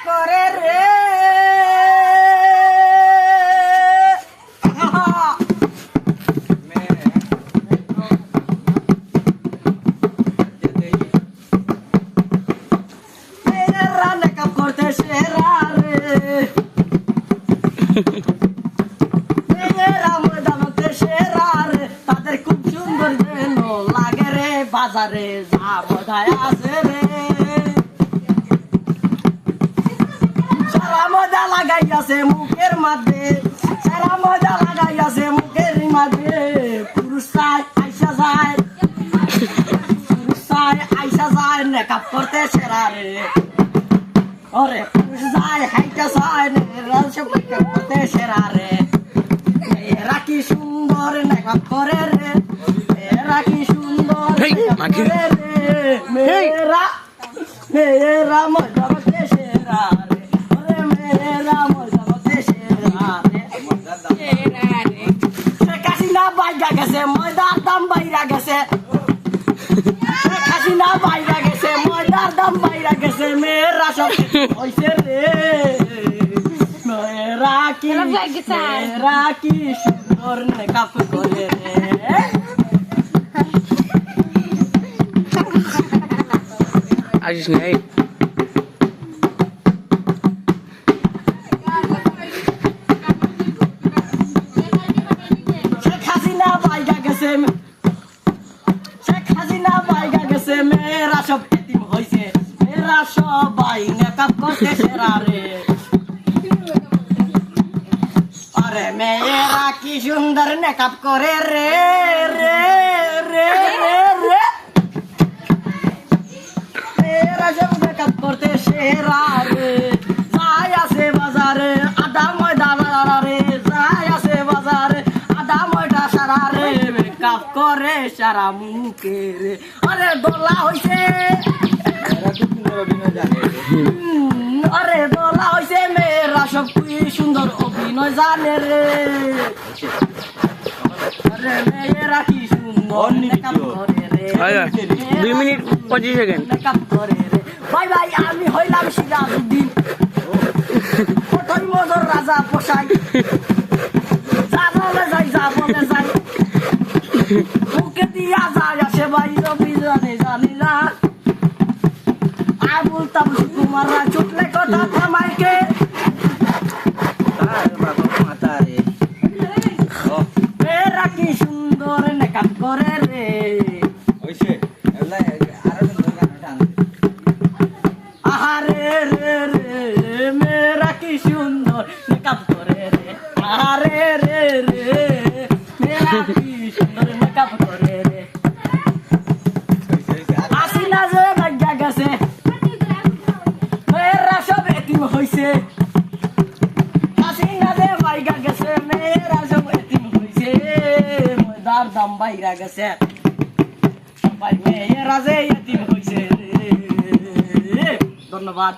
করে রে মেকআপ করতে সেরা রে তাদের খুব সুন্দর যেন লাগে রে বাজারে যা বোধায় আছে রে সারা মজা লাগাইয়াছে মুখের মধ্যে সারা মজা লাগাইয়াছে মুখের মধ্যে পুরুষ চাই আইসা যায় পুরুষ চাই আইসা যায় মেকআপ করতে সেরা রে ওরে পুরুষ যায় হাইটা চায় মেকআপ করতে সেরা রে এরা কি সুন্দর মেকআপ করে রে এরা কি সুন্দর মেকআপ করে রে মেয়েরা মজা করতে সেরা রে ওরে মেয়েরা মজা করতে সেরা রে শেখ হাসিনা বাইরা গেছে ময়দার দাম বাইরা গেছে শেখ হাসিনা বাইরা গেছে ময়দার দাম বাইরা গেছে মেয়েরা সব হইছে রে রাকি সুন্দর মেকআপ করে রে আসিস নাই শেখ হাসিনা বাইগা গেছে শেখ হাসিনা বাইগা গেছে মেয়েরা সব এতিম হইছে মেয়েরা সবাই মেকআপ করতে সেরা রে আরে মেয়েরা কি সুন্দর মেকআপ করে রে রে রে রে রে মেয়েরা সব মেকআপ করতে সেরা রে যাই আছে বাজারে আদা ময়দা রে যাই আছে বাজারে আদা ময়দা সারা রে মেকআপ করে সারা মুখে রে আরে দোলা হইছে আরে দোলা হইছে মেয়েরা সব কি সুন্দর অভিনয় জানে রে আরে মেয়েরা কি সুন্দর মেকআপ করে রে 2 মিনিট 25 সেকেন্ড মেকআপ করে রে ভাই ভাই আমি হইলাম সিরাজউদ্দিন প্রথম মজর রাজা পোষাই যা বলে যাই মুখে দিয়া যায় আসে ভাই রবি জানি না আবুল তাবুল কুমাররা চুপলে কথা থামাইকে মেয়েরা কি সুন্দর মেকআপ করে রে আহারে রে রে মেয়েরা কি সুন্দর মেকআপ করে রে আহারে রে রে মেয়েরা কি সুন্দর মেকআপ করে রে হাসিনা যে ভাগ্যা গেছে মেয়েরা সব এতিম হইছে হাসিনা যে ভাগ্যা গেছে মেয়েরা সব এতিম হইছে ময়দার দাম বাইরা গেছে সবাই মেয়েরা যে এতিম হইছে ধন্যবাদ।